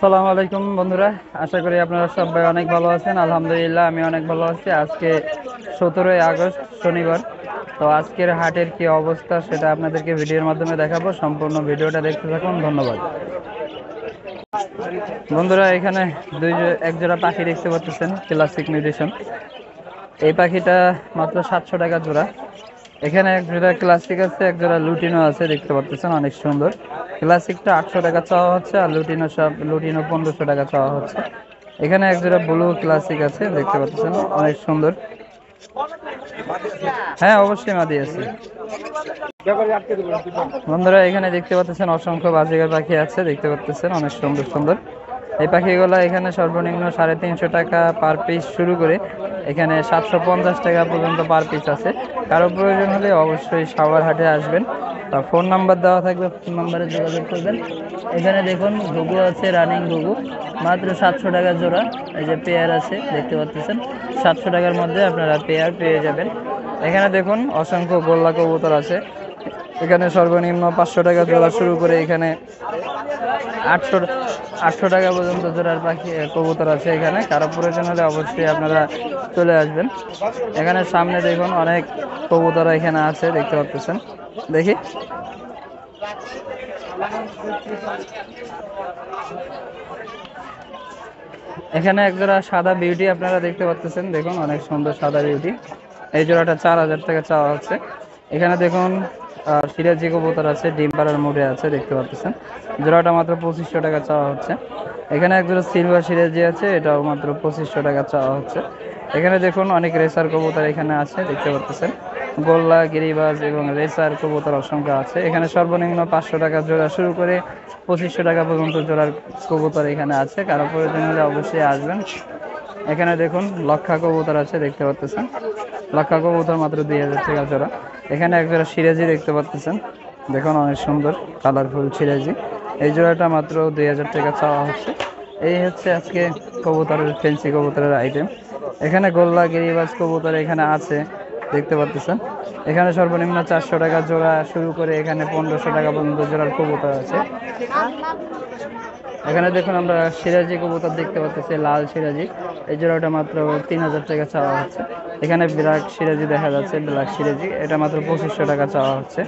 আসসালামু আলাইকুম বন্ধুরা, আশা করি আপনারা সবাই অনেক ভালো আছেন। আলহামদুলিল্লাহ আমি অনেক ভালো আছি। আজকে 17ই আগস্ট শনিবার। তো আজকের হাটের কি অবস্থা সেটা আপনাদেরকে ভিডিওর মাধ্যমে দেখাবো। সম্পূর্ণ ভিডিওটা দেখতে থাকুন। ধন্যবাদ বন্ধুরা। এখানে এক জোড়া পাখি দেখতে পাচ্ছেন, ক্লাসিক মিউটেশন। এই পাখিটা মাত্র 700 টাকা জোড়া। এখানে এক জোড়া ক্লাসিক আছে, এক জোড়া লুটিনো আছে, দেখতে পাচ্ছেন অনেক সুন্দর। ক্লাসিকটা 800 টাকা চাওয়া হচ্ছে, আর লুটিনো 1500 টাকা চাওয়া হচ্ছে। এখানে এক জোড়া ব্লু ক্লাসিক আছে, দেখতে পাচ্ছেন অনেক সুন্দর। হ্যাঁ, অবশ্যই মাদি আছে বন্ধুরা। এখানে দেখতে পাচ্ছেন অসংখ্য বাজিগার পাখি আছে, দেখতে পাচ্ছেন অনেক সুন্দর সুন্দর। এই পাখিগুলো এখানে সর্বনিম্ন 350 টাকা পার পিস শুরু করে এখানে 750 টাকা পর্যন্ত পার পিস আছে। কারো প্রয়োজন হলে অবশ্যই সাভার হাটে আসবেন। ফোন নাম্বার দেওয়া থাকবে, ফোন নাম্বারে যোগাযোগ করবেন। এখানে দেখুন ঘুঘু আছে, রানিং ঘুঘু, মাত্র 700 টাকা জোড়া। এই যে পেয়ার আছে, দেখতে পাচ্ছেন 700 টাকার মধ্যে আপনারা পেয়ার পেয়ে যাবেন। এখানে দেখুন অসংখ্য গোল্লা কবুতর আছে। এখানে সর্বনিম্ন 500 টাকা জোড়া শুরু করে এখানে 800 টাকা পর্যন্ত জোড়ার পাখি কবুতর আছে। এখানে কারো প্রয়োজন হলে অবশ্যই আপনারা চলে আসবেন। এখানে সামনে দেখুন অনেক কবুতর এখানে আছে, দেখতে পাচ্ছেন। দেখি এখানে এক জোড়া সাদা বিউটি আপনারা দেখতে পাচ্ছেন, দেখুন অনেক সুন্দর সাদা বিউটি। এই জোড়াটা 4000 টাকা চাওয়া হচ্ছে। এখানে দেখুন সিরাজি কবুতর আছে, ডিম পাড়ার মোড়ে আছে, দেখতে পাচ্ছেন। জোড়াটা মাত্র 2500 টাকা চাওয়া হচ্ছে। এখানে এক জোড়া সিলভার সিরাজি আছে, এটাও মাত্র 2500 টাকা চাওয়া হচ্ছে। এখানে দেখুন অনেক রেসার কবুতর এখানে আছে, দেখতে পাচ্ছেন। গোল্লা, গিরিবাজ এবং রেসার কবুতর অসংখ্য আছে। এখানে সর্বনিম্ন 500 টাকা জোড়া শুরু করে 2500 টাকা পর্যন্ত জোড়ার কবুতর এখানে আছে। কারো প্রয়োজন হলে অবশ্যই আসবেন। এখানে দেখুন লক্ষা কবুতর আছে, দেখতে পাচ্ছেন। লক্ষা কবুতর মাত্র 2000 টাকা জোড়া। এখানে এক জোড়া সিরাজি দেখতে পাচ্ছেন, দেখুন অনেক সুন্দর কালারফুল সিরাজি। এই জোড়াটা মাত্র 2000 টাকা চাওয়া হচ্ছে। এই হচ্ছে আজকে কবুতরের ফেন্সি কবুতরের আইটেম। এখানে গোল্লা, গিরিবাজ কবুতর এখানে আছে, দেখতে পাচ্ছেন। এখানে সর্বনিম্ন 400 টাকা জোড়া শুরু করে এখানে 1500 টাকা পর্যন্ত জোড়ার কবুতর আছে। এখানে দেখুন আমরা সিরাজি কবুতর দেখতে পাচ্ছি, লাল সিরাজি। এই জোড়াটা মাত্র 3000 টাকা চাওয়া হচ্ছে। এখানে ব্ল্যাক সিরাজি দেখা যাচ্ছে, ব্ল্যাক সিরাজি, এটা মাত্র 2500 টাকা চাওয়া হচ্ছে।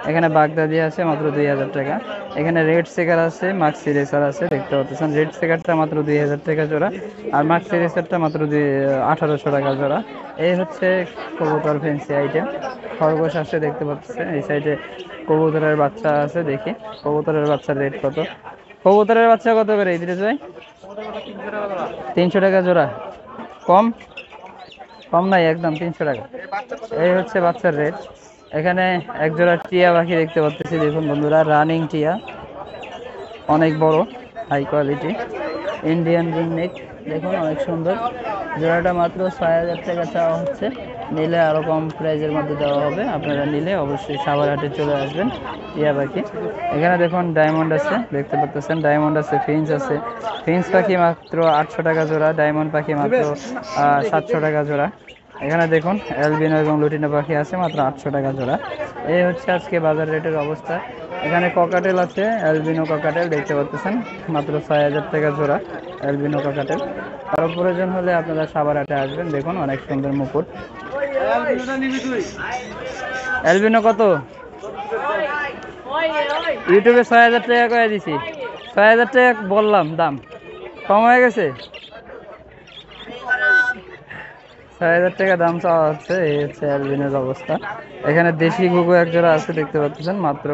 এখানে বাগদাদি আছে মাত্র 2000 টাকা। এখানে রেড সেকার আছে, মাক্সি রেসার আছে, দেখতে পাচ্ছেন। রেড সেকারটা মাত্র 2000 টাকা জোড়া, আর মাক্সি রেসারটা মাত্র 1800 টাকা জোড়া। এই হচ্ছে কবুতর ফ্যান্সি আইটেম। খরগোশ আছে, দেখতে পাচ্ছেন। এই সাইডে কবুতরের বাচ্চা আছে, দেখি কবুতরের বাচ্চার রেট কত। কবুতরের বাচ্চা কত করে ইদ্রিস ভাই? 300 টাকা জোড়া। কম কম নাই, একদম 300 টাকা। এই হচ্ছে বাচ্চার রেট। এখানে এক জোড়া টিয়া পাখি দেখতে পাচ্ছি, দেখুন বন্ধুরা, রানিং টিয়া, অনেক বড়, হাই কোয়ালিটি ইন্ডিয়ান রিংনেক, দেখুন অনেক সুন্দর। জোড়াটা মাত্র 6000 টাকা চাওয়া হচ্ছে। নিলে আরো কম প্রাইজের মধ্যে দেওয়া হবে। আপনারা নিলে অবশ্যই সাভার হাটে চলে আসবেন। টিয়া পাখি এখানে দেখুন ডায়মন্ড আছে, দেখতে পাচ্ছেন। ডায়মন্ড আছে, ফিঞ্চ আছে। ফিঞ্চ পাখি মাত্র 800 টাকা জোড়া, ডায়মন্ড পাখি মাত্র 700 টাকা জোড়া। এখানে দেখুন অ্যালবিনো এবং লুটিনো পাখি আছে, মাত্র 800 টাকা জোড়া। এই হচ্ছে আজকে বাজার রেটের অবস্থা। এখানে ককাটেল আছে, অ্যালবিনো ককাটেল, দেখতে পাচ্ছেন, মাত্র 6000 টাকা জোড়া অ্যালবিনো ককাটেল। কারো প্রয়োজন হলে আপনারা সাভার হাটে আসবেন। দেখুন অনেক সুন্দর মুকুট। অ্যালবিনো কত? ইউটিউবে 6000 টাকা করে দিছি। 6000 টাকা বললাম, দাম কম হয়ে গেছে। 6000 টাকা দাম চাওয়া হচ্ছে। এই হচ্ছে অ্যালবিনের অবস্থা। এখানে দেশি ঘুঘু এক জোড়া আছে, দেখতে পাচ্ছেন, মাত্র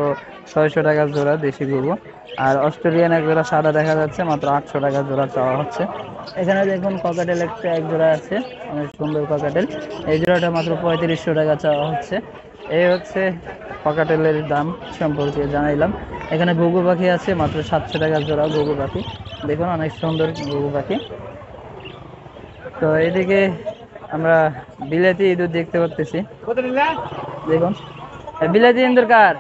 600 টাকা জোড়া দেশি ঘুঘু। আর অস্ট্রেলিয়ান এক জোড়া সাদা দেখা যাচ্ছে, মাত্র 800 টাকা জোড়া চাওয়া হচ্ছে। এখানে দেখুন ককাটেল একটা এক জোড়া আছে, অনেক সুন্দর ককাটেল। এই জোড়াটা মাত্র 3500 টাকা চাওয়া হচ্ছে। এই হচ্ছে ককাটেলের দাম সম্পর্কে জানাইলাম। এখানে ঘুঘু পাখি আছে, মাত্র 700 টাকা জোড়া ঘুঘু পাখি, দেখুন অনেক সুন্দর ঘুঘু পাখি। তো এদিকে আমরা বিলাতি ইঁদুর দেখতে পাচ্ছি, দেখুন বিলাতি ইঁদুর কার?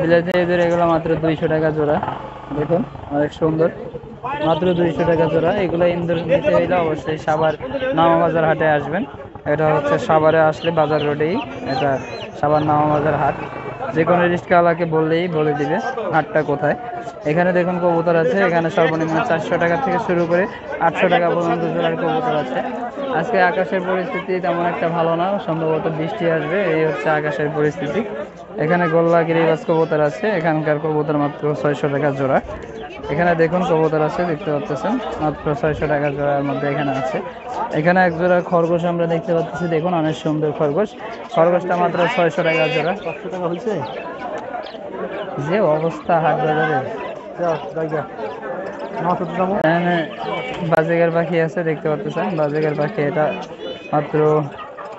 বিলাতি ইঁদুর এগুলো মাত্র 200 টাকা জোড়া, দেখুন অনেক সুন্দর, মাত্র 200 টাকা জোড়া। এগুলো ইঁদুর নিতে হইলে অবশ্যই সাভার নামাবাজার হাটে আসবেন। এটা হচ্ছে সাভারে আসলে বাজার রোডেই, এটা সাভার নামাবাজার হাট। যে কোনো রিস্কাওয়ালাকে বললেই বলে দিবে হাটটা কোথায়। এখানে দেখুন কবুতর আছে, এখানে সর্বনিম্ন 400 টাকা থেকে শুরু করে 800 টাকা পর্যন্ত জোড়ার কবুতর আছে। আজকে আকাশের পরিস্থিতি তেমন একটা ভালো না, সম্ভবত বৃষ্টি আসবে, এই হচ্ছে আকাশের পরিস্থিতি। এখানে গোল্লা গিরিবাজ কবুতর আছে, এখানকার কবুতর মাত্র 600 টাকা জোড়া। এখানে দেখুন কবুতর আছে, দেখতে পাচ্ছেন মাত্র 600 টাকা জোড়ার মধ্যে এখানে আছে। এখানে এক জোড়া খরগোশ আমরা দেখতে পাচ্ছি, দেখুন অনেক সুন্দর খরগোশ। খরগোশটা মাত্র 600 টাকা জোড়া। 500 টাকা হয়েছে, যে অবস্থা হাট বাজারে। এখানে বাজেগার পাখি আছে, দেখতে পাচ্ছেন বাজেগার পাখি, এটা মাত্র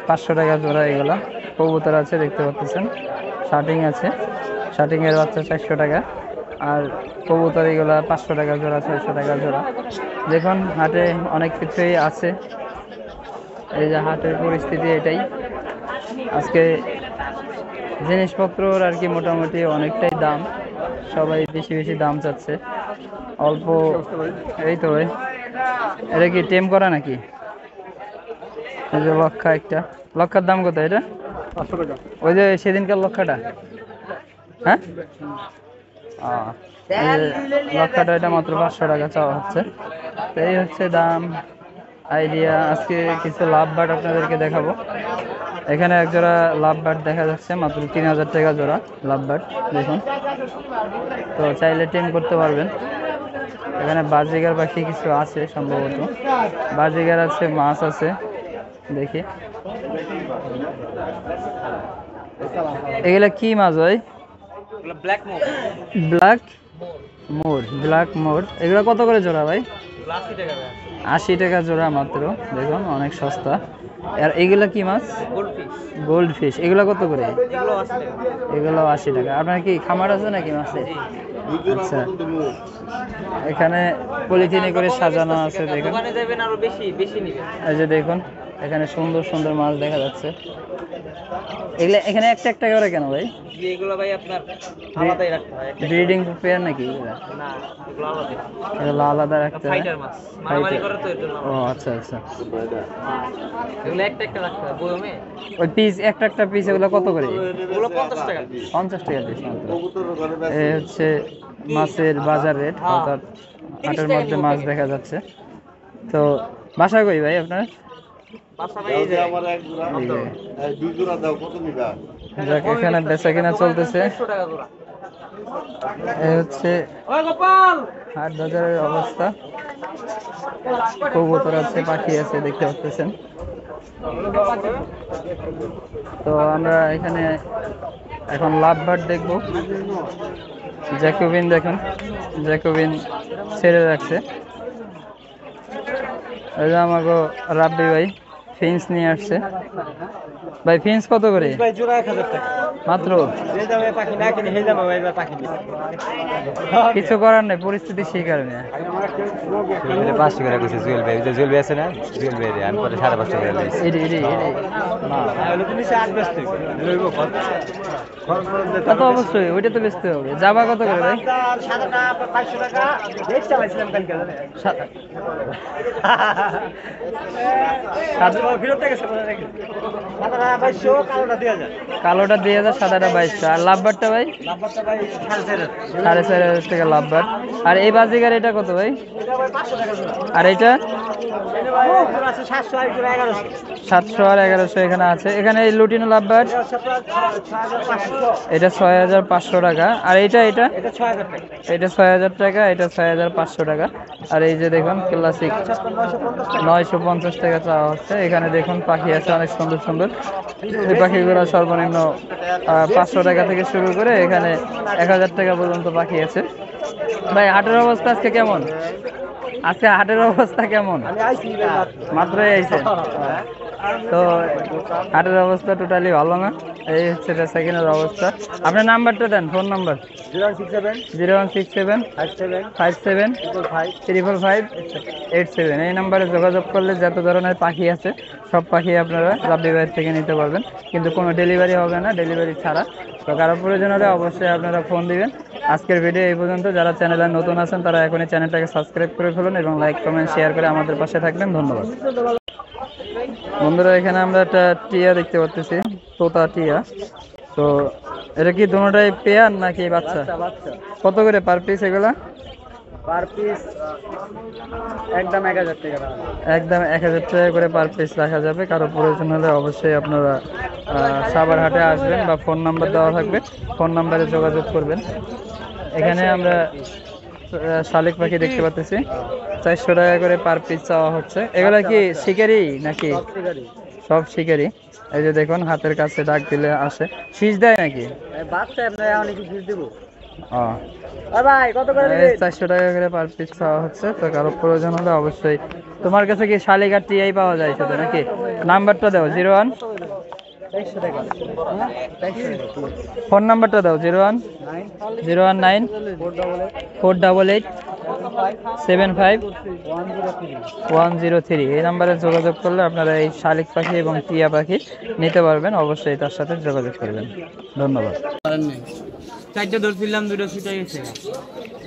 500 টাকা জোড়া। এগুলা কবুতর আছে, দেখতে পাচ্ছেন শার্টিং আছে, শার্টিং এর বাচ্চা 400 টাকা। আর কবুতর এগুলা 500 টাকা জোড়া, 600 টাকা জোড়া। দেখুন হাটে অনেক কিছুই আছে, এই যে হাটের পরিস্থিতি এটাই। আজকে জিনিসপত্রর আর কি মোটামুটি অনেকটাই দাম, সবাই বেশি বেশি দাম চাচ্ছে, অল্প। এই তো ভাই, এটা কি টেম করা নাকি? এই যে লক্ষা, একটা লক্ষার দাম কত এটা? 500 টাকা। ওই যে সেদিনকার লক্ষাটা, হ্যাঁ লক্ষাটা, এটা মাত্র 500 টাকা চাওয়া হচ্ছে। তো এই হচ্ছে দাম, আইডিয়া। আজকে কিছু লাভ বার্ড আপনাদেরকে দেখাবো। এখানে এক জোড়া লাভ বার্ড দেখা যাচ্ছে, মাত্র 3000 টাকা জোড়া লাভ বার্ড, দেখুন। তো চাইলে টেম করতে পারবেন। এখানে বাজিগার পাখি কিছু আছে, সম্ভবত বাজিগার আছে, মাছ আছে, দেখি এগুলা কি মাছ ভাই? ব্ল্যাক মোর, ব্ল্যাক মোর। এগুলো কত করে জোড়া ভাই? 80 টাকা জোড়া মাত্র, দেখুন অনেক সস্তা। আর এগুলা কি মাছ? Gold fish. এগুলো কত করে? এগুলো 80 টাকা। আপনার কি খামার আছে নাকি মাছের? আচ্ছা, এখানে পলিথিনে করে সাজানো আছে, দেখুন। এই যে দেখুন, এখানে সুন্দর সুন্দর মাছ দেখা যাচ্ছে। এগুলা এখানে একটা একটা করে কেন ভাই? এগুলো ভাই আপনার আলাদাই রাখতে হয়, ব্রিডিং পেয়ার নাকি এগুলা? না, এগুলো আলাদা, এগুলো আলাদা রাখতে হয়। ফাইটার মাছ মারামারি করে তো এর জন্য। ও আচ্ছা আচ্ছা, এগুলো একটা একটা রাখতে হয় বয়মে। ওই পিস একটা একটা পিস এগুলো কত করে? এগুলো 50 টাকা। 50 টাকা পিস মাত্র। এই হচ্ছে মাছের বাজার রেট, অর্থাৎ হাটের মধ্যে মাছ দেখা যাচ্ছে। তো বাসা কই ভাই আপনার? এখানে বেচা কিনা চলতেছে। এই হচ্ছে হাট বাজারের অবস্থা। কবুতর আছে, পাখি আছে, দেখতে পাচ্ছেন। তো আমরা এখানে এখন লাভ বার্ড দেখবো। জ্যাকোবিন দেখুন, জ্যাকোবিন ছেড়ে রাখছে। এই যে আমাকে রাব্বি ভাই ফিন্স নিয়ে আসছে। ভাই ফিন্স কত করে? ভাই জোড়া 1000 টাকা মাত্র। যে দামে পাখি না কিনে সেই দামে ভাই পাখি নিছে। কিছু করার নাই, পরিস্থিতি সেই কারণে। এটা 500 টাকা কইছে জুয়েল ভাই, যে জুয়েল ভাই আছে না, জুয়েল ভাই রে আমি পরে 550 টাকা লইছি। এডি না হলো তুমি 8 বেচতে লইব কত? কত? অবশ্যই ওইটা তো বেচতে হবে। জাবা কত করে ভাই? সাদাটা 500 টাকা। দেখতে পাইছিলাম কালকে জানেন। সাদা ফিরতে গেছে বলে নাকি? সাদাটা 2200, কালোটা 2000। কালোটা 2000, সাদাটা 2200। আর লাভবারটা ভাই? লাভবারটা ভাই 4500 টাকা লাভবার। আর এই বাজিগার এটা কত ভাই? এটা ভাই 500 টাকা জোড়া। আর এটা? এটা ভাই জোড়া আছে 700 আর জোড়া 1100। 700 আর 1100 এখানে আছে। এখানে এই লুটিনো লাভবার এটা 6500 টাকা। আর এটা এটা 6000 টাকা। এটা 6000 টাকা, এটা 6500 টাকা। আর এই যে দেখুন ক্লাসিক 950 টাকা চাওয়া হচ্ছে। এখানে দেখুন পাখি আছে অনেক সুন্দর সুন্দর। এই পাখিগুলো সর্বনিম্ন 500 টাকা থেকে শুরু করে এখানে 1000 টাকা পর্যন্ত পাখি আছে। ভাই হাটের অবস্থা আজকে কেমন? আজকে হাটের অবস্থা কেমন? মাত্রই আইছেন, তো হাটের অবস্থা টোটালি ভালো না। এই হচ্ছে বেচাকেনার অবস্থা। আপনার নাম্বারটা দেন, ফোন নাম্বার। 0167 57 555 এই নাম্বারে যোগাযোগ করলে যত ধরনের পাখি আছে সব পাখি আপনারা রাব্বি ভাইয়ের থেকে নিতে পারবেন, কিন্তু কোনো ডেলিভারি হবে না, ডেলিভারি ছাড়া। তো কারো প্রয়োজন হলে অবশ্যই আপনারা ফোন দিবেন। আজকের ভিডিও এই পর্যন্ত। যারা চ্যানেলে নতুন আছেন তারা এখনই চ্যানেলটাকে সাবস্ক্রাইব করে ফেলুন এবং লাইক কমেন্ট শেয়ার করে আমাদের পাশে থাকবেন। ধন্যবাদ বন্ধুরা। এখানে আমরা একটা টিয়া দেখতে পাচ্ছি, তোতা টিয়া। তো এটা কি দুটোটাই পেয়ার নাকি বাচ্চা? বাচ্চা। কত করে পার পিস এগুলা? পার পিস একদম 1000 টাকা। একদম 1000 টাকা করে পার পিস রাখা যাবে। কারো প্রয়োজন হলে অবশ্যই আপনারা সাভার হাটে আসবেন বা ফোন নাম্বার দেওয়া থাকবে, ফোন নাম্বারে যোগাযোগ করবেন। এখানে আমরা শালিক পাখি দেখতে পাচ্ছি, 400 টাকা করে পার পিস চাওয়া হচ্ছে। এগুলা কি শিকারি নাকি? সব শিকারি। এই যে দেখুন হাতের কাছে ডাক দিলে আসে। শীষ দেয় নাকি? বাচ্চা আপনার অনেক শীষ দেবো। ও ভাই কত করে এই দিবেন? 400 টাকা করে পার পিস চাওয়া হচ্ছে। তো কারো প্রয়োজন হলে অবশ্যই। তোমার কাছে কি শালিক আর টিআই পাওয়া যায় শুধু নাকি? নাম্বারটা দাও 01। 200 টাকা। ফোন নাম্বারটা দাও 01 019 488 75 103। এই নাম্বারে যোগাযোগ করলে আপনারা এই শালিক পাখি এবং টিয়া পাখি নিতে পারবেন। অবশ্যই তার সাথে যোগাযোগ করবেন। ধন্যবাদ। চারটা ধরছিলাম, দুটো ছুটে গেছে।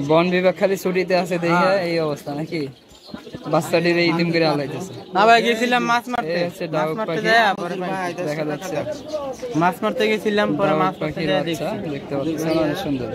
বন বিভাগ খালি ছুটিতে আছে দেখে এই অবস্থা নাকি? বাচ্চাটির এই দিন করে আলাইতেছে। না ভাই গেছিলাম মাছ মারতে। এই হচ্ছে ডাউক পাখি দেখা যাচ্ছে। মাছ মারতে গেছিলাম, পরে মাছ পাখির মারতে বাচ্চা দেখতে পাচ্ছেন, অনেক সুন্দর।